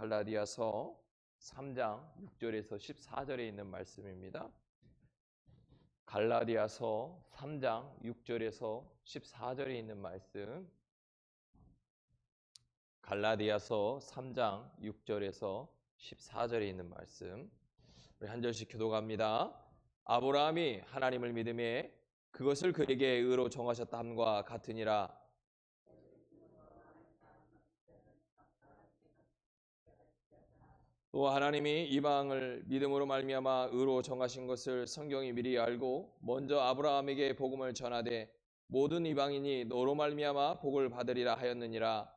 갈라디아서 3장 6절에서 14절에 있는 말씀입니다. 갈라디아서 3장 6절에서 14절에 있는 말씀. 갈라디아서 3장 6절에서 14절에 있는 말씀. 우리 한 절씩 교독합니다. 아브라함이 하나님을 믿음에 그것을 그에게 의로 정하셨다 함과 같으니라. 또 하나님이 이방을 믿음으로 말미암아 의로 정하신 것을 성경이 미리 알고 먼저 아브라함에게 복음을 전하되 모든 이방인이 너로 말미암아 복을 받으리라 하였느니라.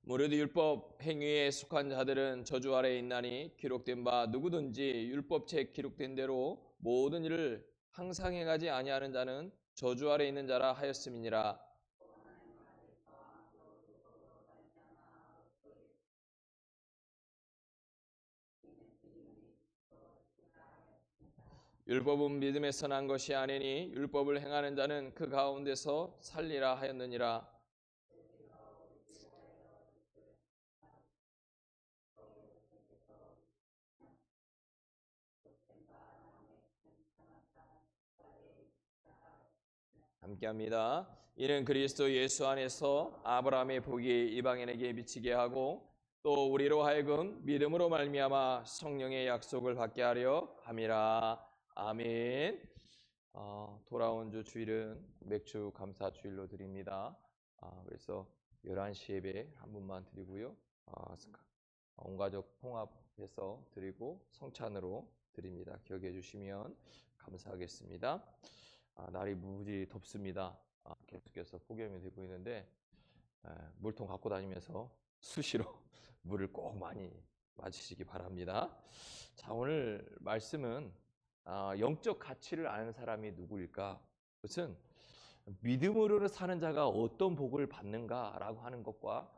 무릇 율법 행위에 속한 자들은 저주 아래에 있나니 기록된 바 누구든지 율법책 기록된 대로 모든 일을 항상 행하지 아니하는 자는 저주 아래에 있는 자라 하였음이니라. 율법은 믿음에서 난 것이 아니니 율법을 행하는 자는 그 가운데서 살리라 하였느니라. 함께합니다. 이는 그리스도 예수 안에서 아브라함의 복이 이방인에게 미치게 하고 또 우리로 하여금 믿음으로 말미암아 성령의 약속을 받게 하려 함이라. 아멘. 돌아온 주 주일은 맥주 감사 주일로 드립니다. 그래서 11시 예배 한 분만 드리고요. 온 가족 통합해서 드리고 성찬으로 드립니다. 기억해 주시면 감사하겠습니다. 날이 무지 덥습니다. 계속해서 폭염이 되고 있는데 물통 갖고 다니면서 수시로 물을 꼭 많이 마시기 바랍니다. 자, 오늘 말씀은 영적 가치를 아는 사람이 누구일까? 그것은 믿음으로 사는 자가 어떤 복을 받는가라고 하는 것과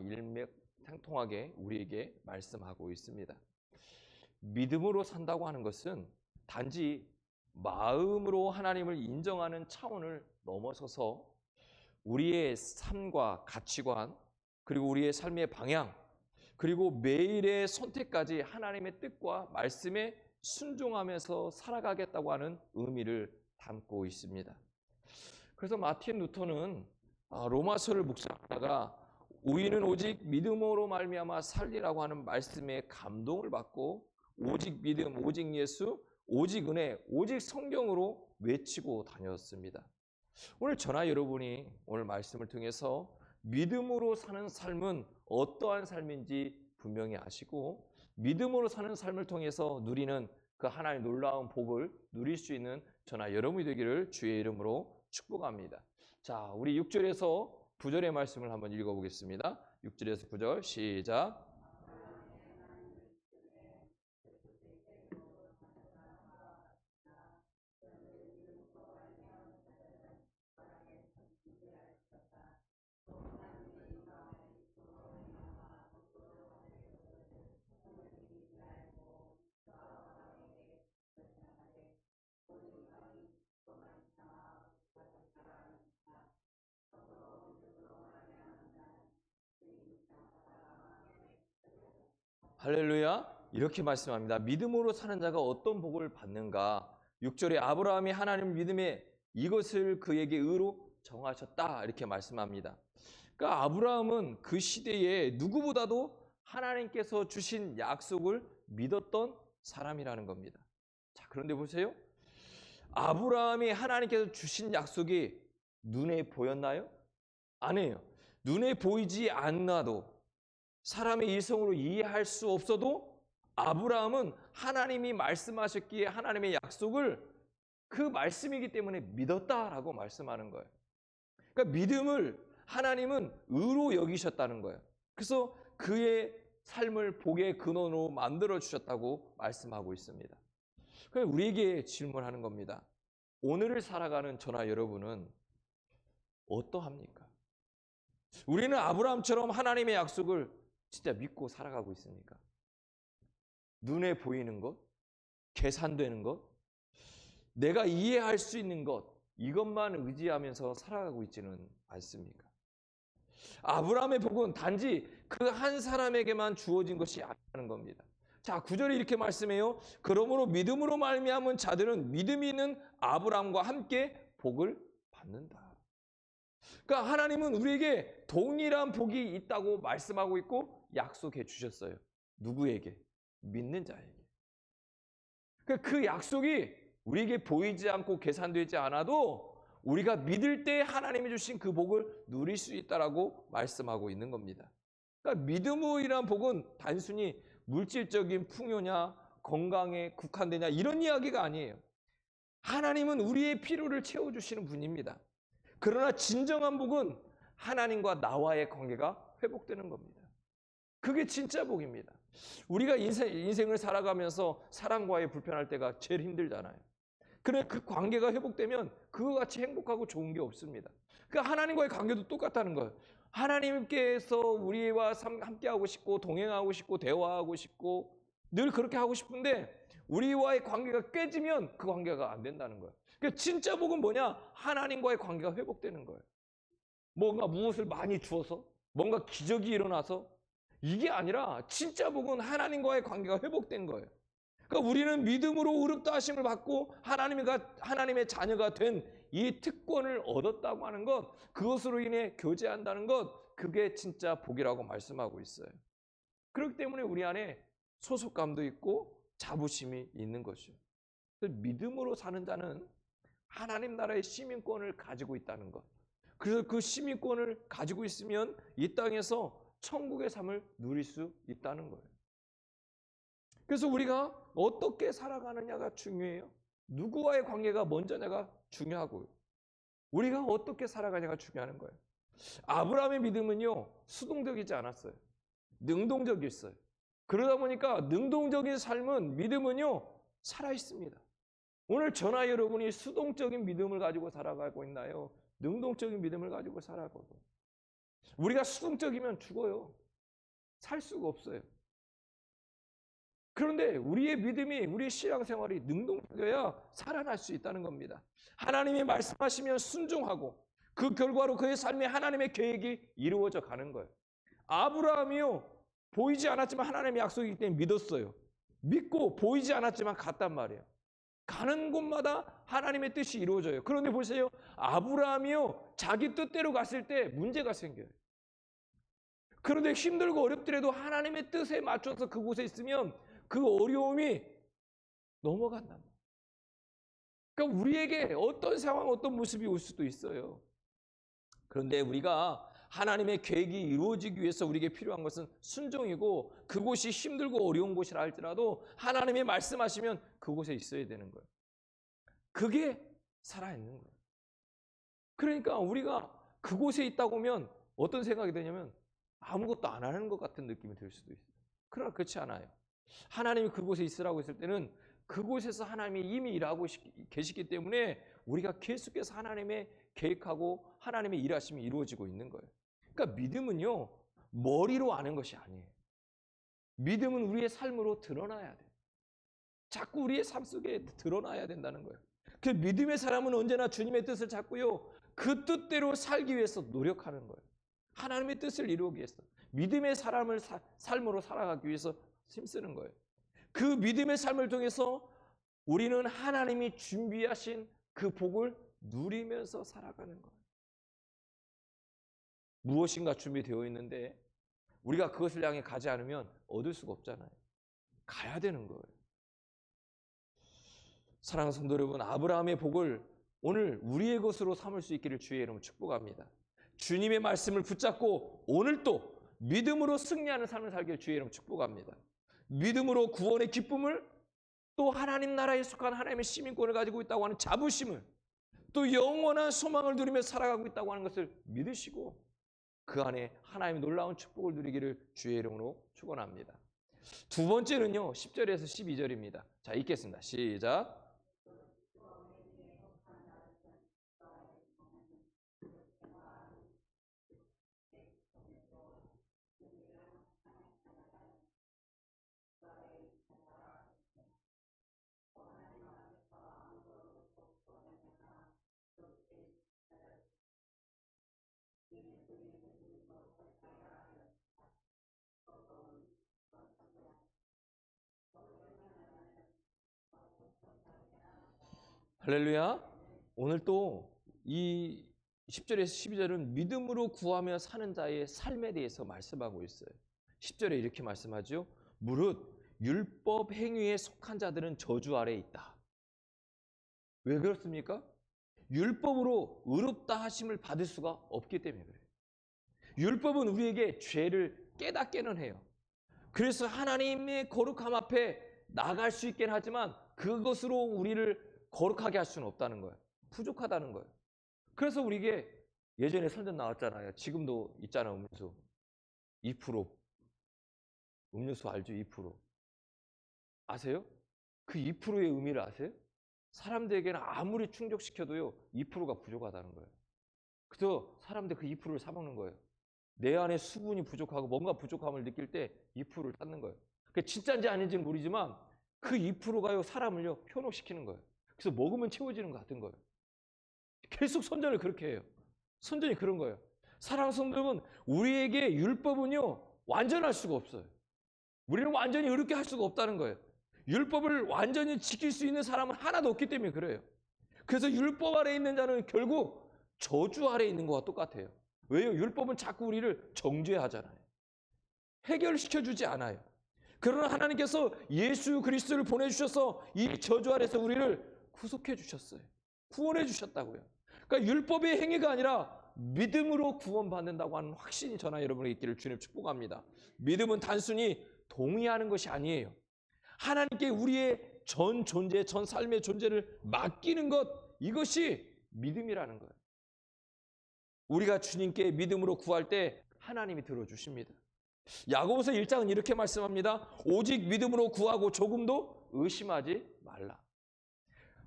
일맥상통하게 우리에게 말씀하고 있습니다. 믿음으로 산다고 하는 것은 단지 마음으로 하나님을 인정하는 차원을 넘어서서 우리의 삶과 가치관, 그리고 우리의 삶의 방향, 그리고 매일의 선택까지 하나님의 뜻과 말씀에 순종하면서 살아가겠다고 하는 의미를 담고 있습니다. 그래서 마틴 루터는 로마서를 묵상하다가 우리는 오직 믿음으로 말미암아 살리라고 하는 말씀에 감동을 받고 오직 믿음, 오직 예수, 오직 은혜, 오직 성경으로 외치고 다녔습니다. 오늘 저나 여러분이 오늘 말씀을 통해서 믿음으로 사는 삶은 어떠한 삶인지 분명히 아시고 믿음으로 사는 삶을 통해서 누리는 그 하나님의 놀라운 복을 누릴 수 있는 저나 여러분이 되기를 주의 이름으로 축복합니다. 자, 우리 6절에서 9절의 말씀을 한번 읽어보겠습니다. 6절에서 9절 시작. 할렐루야. 이렇게 말씀합니다. 믿음으로 사는 자가 어떤 복을 받는가? 6절에 아브라함이 하나님을 믿음에 이것을 그에게 의로 정하셨다 이렇게 말씀합니다. 그러니까 아브라함은 그 시대에 누구보다도 하나님께서 주신 약속을 믿었던 사람이라는 겁니다. 자, 그런데 보세요. 아브라함이 하나님께서 주신 약속이 눈에 보였나요? 아니에요. 눈에 보이지 않나도 사람의 이성으로 이해할 수 없어도 아브라함은 하나님이 말씀하셨기에 하나님의 약속을 그 말씀이기 때문에 믿었다라고 말씀하는 거예요. 그러니까 믿음을 하나님은 의로 여기셨다는 거예요. 그래서 그의 삶을 복의 근원으로 만들어 주셨다고 말씀하고 있습니다. 그래서 우리에게 질문하는 겁니다. 오늘을 살아가는 저나 여러분은 어떠합니까? 우리는 아브라함처럼 하나님의 약속을 진짜 믿고 살아가고 있습니까? 눈에 보이는 것, 계산되는 것, 내가 이해할 수 있는 것, 이것만 의지하면서 살아가고 있지는 않습니까? 아브라함의 복은 단지 그 한 사람에게만 주어진 것이 아니라는 겁니다. 자, 9절에 이렇게 말씀해요. 그러므로 믿음으로 말미암은 자들은 믿음이 있는 아브라함과 함께 복을 받는다. 그러니까 하나님은 우리에게 동일한 복이 있다고 말씀하고 있고 약속해 주셨어요. 누구에게? 믿는 자에게. 그러니까 그 약속이 우리에게 보이지 않고 계산되지 않아도 우리가 믿을 때 하나님이 주신 그 복을 누릴 수 있다라고 말씀하고 있는 겁니다. 그러니까 믿음이란 복은 단순히 물질적인 풍요냐 건강에 국한되냐 이런 이야기가 아니에요. 하나님은 우리의 필요를 채워주시는 분입니다. 그러나 진정한 복은 하나님과 나와의 관계가 회복되는 겁니다. 그게 진짜 복입니다. 우리가 인생을 살아가면서 사람과의 불편할 때가 제일 힘들잖아요. 그래 그 관계가 회복되면 그거 같이 행복하고 좋은 게 없습니다. 그러니까 하나님과의 관계도 똑같다는 거예요. 하나님께서 우리와 함께하고 싶고 동행하고 싶고 대화하고 싶고 늘 그렇게 하고 싶은데 우리와의 관계가 깨지면 그 관계가 안 된다는 거예요. 그러니까 진짜 복은 뭐냐? 하나님과의 관계가 회복되는 거예요. 뭔가 무엇을 많이 주어서 뭔가 기적이 일어나서 이게 아니라 진짜 복은 하나님과의 관계가 회복된 거예요. 그러니까 우리는 믿음으로 의롭다 하심을 받고 하나님의 자녀가 된 이 특권을 얻었다고 하는 것, 그것으로 인해 교제한다는 것, 그게 진짜 복이라고 말씀하고 있어요. 그렇기 때문에 우리 안에 소속감도 있고 자부심이 있는 것이죠. 믿음으로 사는 자는 하나님 나라의 시민권을 가지고 있다는 것. 그래서 그 시민권을 가지고 있으면 이 땅에서 천국의 삶을 누릴 수 있다는 거예요. 그래서 우리가 어떻게 살아가느냐가 중요해요. 누구와의 관계가 먼저냐가 중요하고요. 우리가 어떻게 살아가냐가 중요한 거예요. 아브라함의 믿음은요, 수동적이지 않았어요. 능동적이었어요. 그러다 보니까 능동적인 삶은 믿음은요, 살아있습니다. 오늘 저나 여러분이 수동적인 믿음을 가지고 살아가고 있나요? 능동적인 믿음을 가지고 살아가고. 우리가 수동적이면 죽어요. 살 수가 없어요. 그런데 우리의 믿음이, 우리의 신앙생활이 능동적이어야 살아날 수 있다는 겁니다. 하나님이 말씀하시면 순종하고 그 결과로 그의 삶에 하나님의 계획이 이루어져 가는 거예요. 아브라함이요, 보이지 않았지만 하나님의 약속이기 때문에 믿었어요. 믿고 보이지 않았지만 갔단 말이에요. 가는 곳마다 하나님의 뜻이 이루어져요. 그런데 보세요. 아브라함이요, 자기 뜻대로 갔을 때 문제가 생겨요. 그런데 힘들고 어렵더라도 하나님의 뜻에 맞춰서 그곳에 있으면 그 어려움이 넘어간단 말이에요. 그러니까 우리에게 어떤 상황, 어떤 모습이 올 수도 있어요. 그런데 우리가 하나님의 계획이 이루어지기 위해서 우리에게 필요한 것은 순종이고 그곳이 힘들고 어려운 곳이라 할지라도 하나님이 말씀하시면 그곳에 있어야 되는 거예요. 그게 살아있는 거예요. 그러니까 우리가 그곳에 있다 보면 어떤 생각이 드냐면 아무것도 안 하는 것 같은 느낌이 들 수도 있어요. 그러나 그렇지 않아요. 하나님이 그곳에 있으라고 했을 때는 그곳에서 하나님이 이미 일하고 계시기 때문에 우리가 계속해서 하나님의 계획하고 하나님의 일하심이 이루어지고 있는 거예요. 그러니까 믿음은요, 머리로 아는 것이 아니에요. 믿음은 우리의 삶으로 드러나야 돼요. 자꾸 우리의 삶 속에 드러나야 된다는 거예요. 그 믿음의 사람은 언제나 주님의 뜻을 찾고요, 그 뜻대로 살기 위해서 노력하는 거예요. 하나님의 뜻을 이루기 위해서. 믿음의 사람을 삶으로 살아가기 위해서 힘쓰는 거예요. 그 믿음의 삶을 통해서 우리는 하나님이 준비하신 그 복을 누리면서 살아가는 거예요. 무엇인가 준비되어 있는데 우리가 그것을 향해 가지 않으면 얻을 수가 없잖아요. 가야 되는 거예요. 사랑하는 성도 여러분, 아브라함의 복을 오늘 우리의 것으로 삼을 수 있기를 주의 이름으로 축복합니다. 주님의 말씀을 붙잡고 오늘도 믿음으로 승리하는 삶을 살기를 주의 이름으로 축복합니다. 믿음으로 구원의 기쁨을, 또 하나님 나라에 속한 하나님의 시민권을 가지고 있다고 하는 자부심을, 또 영원한 소망을 누리며 살아가고 있다고 하는 것을 믿으시고 그 안에 하나님의 놀라운 축복을 누리기를 주의 이름으로 축원합니다. 두 번째는요, 10절에서 12절입니다. 자, 읽겠습니다. 시작. 할렐루야. 오늘 또 이 10절에서 12절은 믿음으로 구하며 사는 자의 삶에 대해서 말씀하고 있어요. 10절에 이렇게 말씀하죠. 무릇 율법 행위에 속한 자들은 저주 아래에 있다. 왜 그렇습니까? 율법으로 의롭다 하심을 받을 수가 없기 때문에 그래요. 율법은 우리에게 죄를 깨닫게는 해요. 그래서 하나님의 거룩함 앞에 나갈 수 있긴 하지만 그것으로 우리를 거룩하게 할 수는 없다는 거예요. 부족하다는 거예요. 그래서 우리에게 예전에 선전 나왔잖아요. 지금도 있잖아요. 음료수 2%. 음료수 알죠? 2%. 아세요? 그 2%의 의미를 아세요? 사람들에게는 아무리 충족시켜도요 2%가 부족하다는 거예요. 그래서 사람들 그 2%를 사 먹는 거예요. 내 안에 수분이 부족하고 뭔가 부족함을 느낄 때 2%를 찾는 거예요. 그게 진짜인지 아닌지는 모르지만 그 2%가요 사람을요 현혹시키는 거예요. 그래서 먹으면 채워지는 것 같은 거예요. 계속 선전을 그렇게 해요. 선전이 그런 거예요. 사랑하는 성도 여러분, 우리에게 율법은요 완전할 수가 없어요. 우리는 완전히 의롭게 할 수가 없다는 거예요. 율법을 완전히 지킬 수 있는 사람은 하나도 없기 때문에 그래요. 그래서 율법 아래에 있는 자는 결국 저주 아래에 있는 것과 똑같아요. 왜요? 율법은 자꾸 우리를 정죄하잖아요. 해결시켜주지 않아요. 그러나 하나님께서 예수 그리스도를 보내주셔서 이 저주 아래에서 우리를 구속해 주셨어요. 구원해 주셨다고요. 그러니까 율법의 행위가 아니라 믿음으로 구원받는다고 하는 확신이 저나 여러분에게 있기를 주님 축복합니다. 믿음은 단순히 동의하는 것이 아니에요. 하나님께 우리의 전 존재, 전 삶의 존재를 맡기는 것, 이것이 믿음이라는 거예요. 우리가 주님께 믿음으로 구할 때 하나님이 들어주십니다. 야고보서 1장은 이렇게 말씀합니다. 오직 믿음으로 구하고 조금도 의심하지 말라.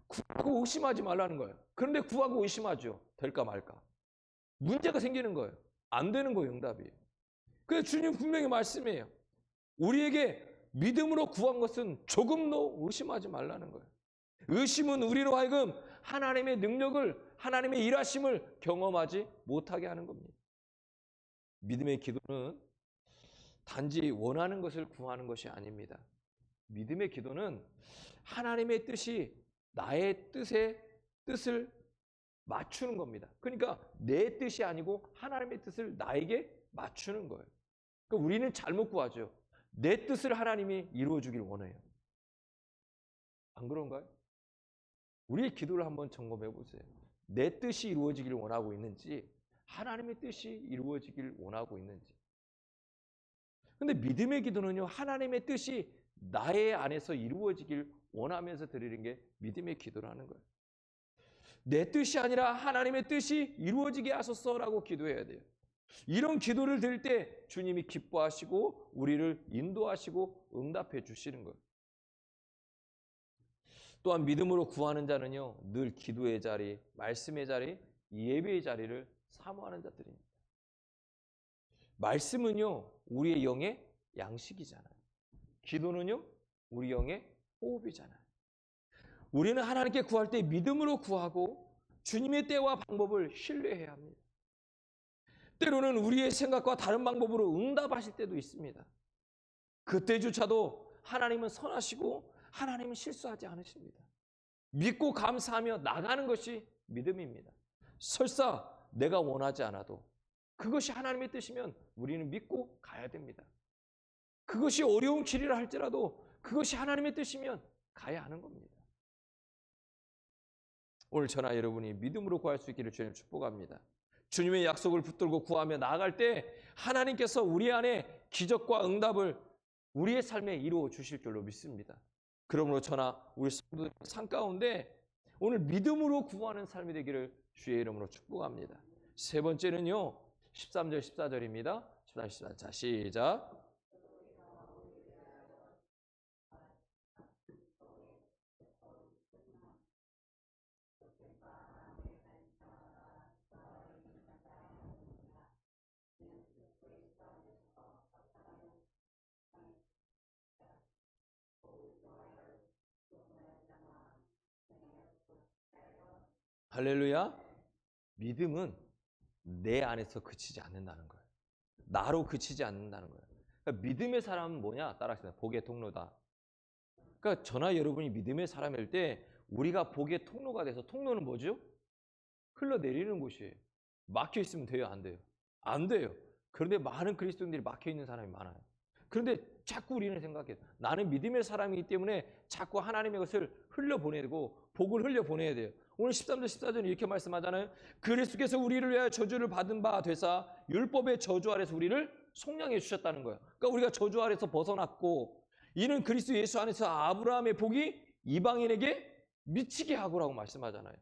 구하고 의심하지 말라는 거예요. 그런데 구하고 의심하죠. 될까 말까. 문제가 생기는 거예요. 안 되는 거예요, 응답이. 그래서 주님 분명히 말씀해요. 우리에게 믿음으로 구한 것은 조금도 의심하지 말라는 거예요. 의심은 우리로 하여금 하나님의 능력을, 하나님의 일하심을 경험하지 못하게 하는 겁니다. 믿음의 기도는 단지 원하는 것을 구하는 것이 아닙니다. 믿음의 기도는 하나님의 뜻이 나의 뜻을 맞추는 겁니다. 그러니까 내 뜻이 아니고 하나님의 뜻을 나에게 맞추는 거예요. 그러니까 우리는 잘못 구하죠. 내 뜻을 하나님이 이루어 주길 원해요. 안 그런가요? 우리의 기도를 한번 점검해 보세요. 내 뜻이 이루어지길 원하고 있는지 하나님의 뜻이 이루어지길 원하고 있는지. 근데 믿음의 기도는요. 하나님의 뜻이 나의 안에서 이루어지길 원하면서 드리는 게 믿음의 기도라는 거예요. 내 뜻이 아니라 하나님의 뜻이 이루어지게 하소서라고 기도해야 돼요. 이런 기도를 드릴 때 주님이 기뻐하시고 우리를 인도하시고 응답해 주시는 거예요. 또한 믿음으로 구하는 자는요. 늘 기도의 자리, 말씀의 자리, 예배의 자리를 사모하는 자들입니다. 말씀은요. 우리의 영의 양식이잖아요. 기도는요. 우리 영의 호흡이잖아요. 우리는 하나님께 구할 때 믿음으로 구하고 주님의 때와 방법을 신뢰해야 합니다. 때로는 우리의 생각과 다른 방법으로 응답하실 때도 있습니다. 그때조차도 하나님은 선하시고 하나님은 실수하지 않으십니다. 믿고 감사하며 나가는 것이 믿음입니다. 설사 내가 원하지 않아도 그것이 하나님의 뜻이면 우리는 믿고 가야 됩니다. 그것이 어려운 길이라 할지라도 그것이 하나님의 뜻이면 가야 하는 겁니다. 오늘 저나 여러분이 믿음으로 구할 수 있기를 주님 축복합니다. 주님의 약속을 붙들고 구하며 나아갈 때 하나님께서 우리 안에 기적과 응답을 우리의 삶에 이루어 주실 줄로 믿습니다. 그러므로 저나 우리 성도들 삶 가운데 오늘 믿음으로 구하는 삶이 되기를 주의 이름으로 축복합니다. 세 번째는요. 13절 14절입니다. 13, 14. 자, 시작. 할렐루야. 믿음은 내 안에서 그치지 않는다는 거예요. 나로 그치지 않는다는 거예요. 그러니까 믿음의 사람은 뭐냐? 따라하시면 복의 통로다. 그러니까 저나 여러분이 믿음의 사람일 때 우리가 복의 통로가 돼서, 통로는 뭐죠? 흘러내리는 곳이에요. 막혀 있으면 돼요, 안 돼요? 안 돼요. 그런데 많은 그리스도인들이 막혀 있는 사람이 많아요. 그런데 자꾸 우리는 생각해요. 나는 믿음의 사람이기 때문에 자꾸 하나님의 것을 흘려보내고 복을 흘려보내야 돼요. 오늘 13절 14절에 이렇게 말씀하잖아요. 그리스도께서 우리를 위하여 저주를 받은 바 되사 율법의 저주 아래서 우리를 속량해 주셨다는 거예요. 그러니까 우리가 저주 아래서 벗어났고, 이는 그리스도 예수 안에서 아브라함의 복이 이방인에게 미치게 하고라고 말씀하잖아요.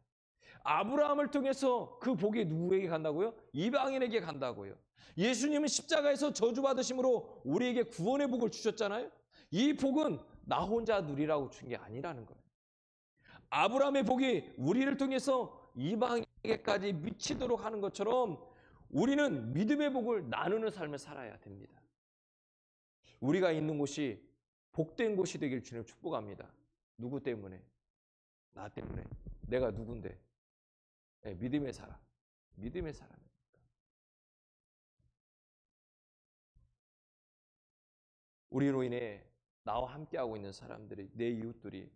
아브라함을 통해서 그 복이 누구에게 간다고요? 이방인에게 간다고요. 예수님은 십자가에서 저주받으심으로 우리에게 구원의 복을 주셨잖아요. 이 복은 나 혼자 누리라고 준 게 아니라는 거예요. 아브라함의 복이 우리를 통해서 이방인에게까지 미치도록 하는 것처럼 우리는 믿음의 복을 나누는 삶을 살아야 됩니다. 우리가 있는 곳이 복된 곳이 되길 주님 축복합니다. 누구 때문에? 나 때문에. 내가 누군데? 네, 믿음의 사람. 믿음의 사람입니다. 우리로 인해 나와 함께하고 있는 사람들이, 내 이웃들이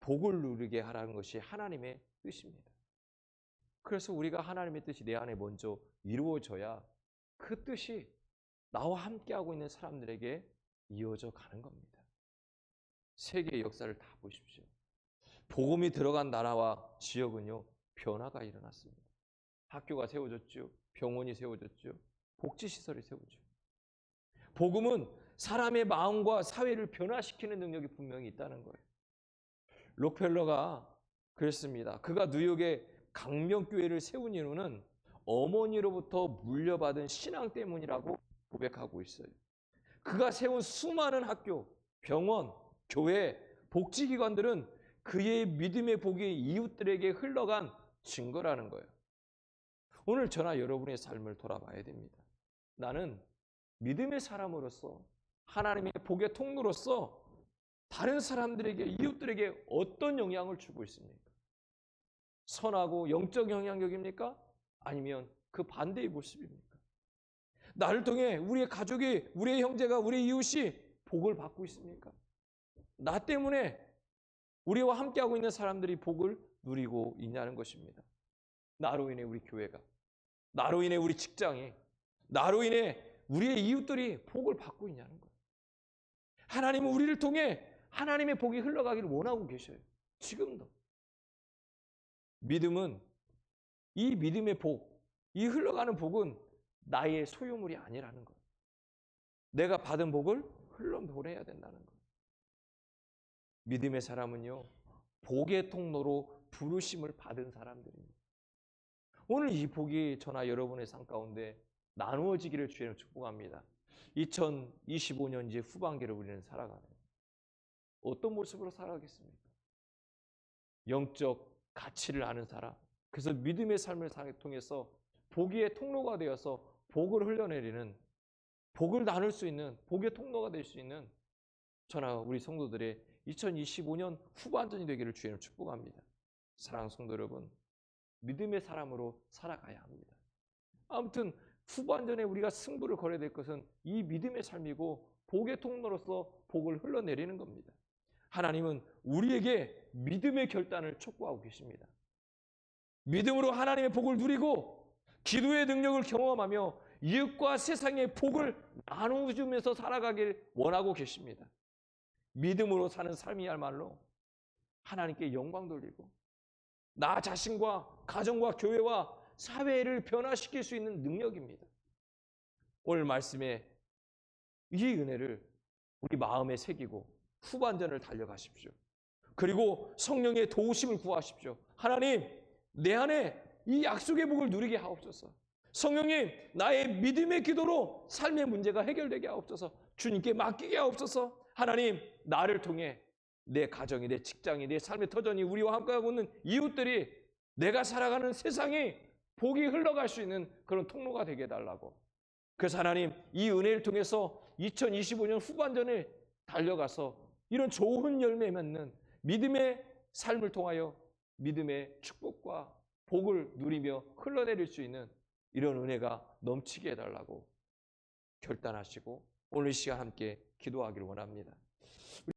복을 누리게 하라는 것이 하나님의 뜻입니다. 그래서 우리가 하나님의 뜻이 내 안에 먼저 이루어져야 그 뜻이 나와 함께하고 있는 사람들에게 이어져 가는 겁니다. 세계의 역사를 다 보십시오. 복음이 들어간 나라와 지역은요, 변화가 일어났습니다. 학교가 세워졌죠. 병원이 세워졌죠. 복지시설이 세워졌죠. 복음은 사람의 마음과 사회를 변화시키는 능력이 분명히 있다는 거예요. 록펠러가 그랬습니다. 그가 뉴욕에 강명교회를 세운 이유는 어머니로부터 물려받은 신앙 때문이라고 고백하고 있어요. 그가 세운 수많은 학교, 병원, 교회, 복지기관들은 그의 믿음의 복이 이웃들에게 흘러간 증거라는 거예요. 오늘 저나 여러분의 삶을 돌아봐야 됩니다. 나는 믿음의 사람으로서, 하나님의 복의 통로로서 다른 사람들에게, 이웃들에게 어떤 영향을 주고 있습니까? 선하고 영적 영향력입니까? 아니면 그 반대의 모습입니까? 나를 통해 우리의 가족이, 우리의 형제가, 우리의 이웃이 복을 받고 있습니까? 나 때문에 우리와 함께하고 있는 사람들이 복을 누리고 있냐는 것입니다. 나로 인해 우리 교회가, 나로 인해 우리 직장이, 나로 인해 우리의 이웃들이 복을 받고 있냐는 거예요. 하나님은 우리를 통해 하나님의 복이 흘러가기를 원하고 계셔요. 지금도. 믿음은, 이 믿음의 복, 이 흘러가는 복은 나의 소유물이 아니라는 거예요. 내가 받은 복을 흘러보내야 된다는 거예요. 믿음의 사람은요, 복의 통로로 부르심을 받은 사람들입니다. 오늘 이 복이 저나 여러분의 삶 가운데 나누어지기를 주님 축복합니다. 2025년 이제 후반기를 우리는 살아가네요. 어떤 모습으로 살아가겠습니까? 영적 가치를 아는 사람, 그래서 믿음의 삶을 통해서 복의 통로가 되어서 복을 흘려내리는, 복을 나눌 수 있는, 복의 통로가 될 수 있는 저나 우리 성도들의 2025년 후반전이 되기를 주님 축복합니다. 사랑하는 성도 여러분, 믿음의 사람으로 살아가야 합니다. 아무튼 후반전에 우리가 승부를 걸어야 될 것은 이 믿음의 삶이고 복의 통로로서 복을 흘러내리는 겁니다. 하나님은 우리에게 믿음의 결단을 촉구하고 계십니다. 믿음으로 하나님의 복을 누리고 기도의 능력을 경험하며 이웃과 세상의 복을 나누어주면서 살아가길 원하고 계십니다. 믿음으로 사는 삶이야말로 하나님께 영광 돌리고 나 자신과 가정과 교회와 사회를 변화시킬 수 있는 능력입니다. 오늘 말씀에 이 은혜를 우리 마음에 새기고 후반전을 달려가십시오. 그리고 성령의 도우심을 구하십시오. 하나님, 내 안에 이 약속의 복을 누리게 하옵소서. 성령님, 나의 믿음의 기도로 삶의 문제가 해결되게 하옵소서. 주님께 맡기게 하옵소서. 하나님, 나를 통해 내 가정이, 내 직장이, 내 삶의 터전이, 우리와 함께하고 있는 이웃들이, 내가 살아가는 세상이 복이 흘러갈 수 있는 그런 통로가 되게 해달라고. 그래서 하나님, 이 은혜를 통해서 2025년 후반전에 달려가서 이런 좋은 열매 맺는 믿음의 삶을 통하여 믿음의 축복과 복을 누리며 흘러내릴 수 있는 이런 은혜가 넘치게 해달라고 결단하시고 오늘 이 시간 함께 기도하기를 원합니다.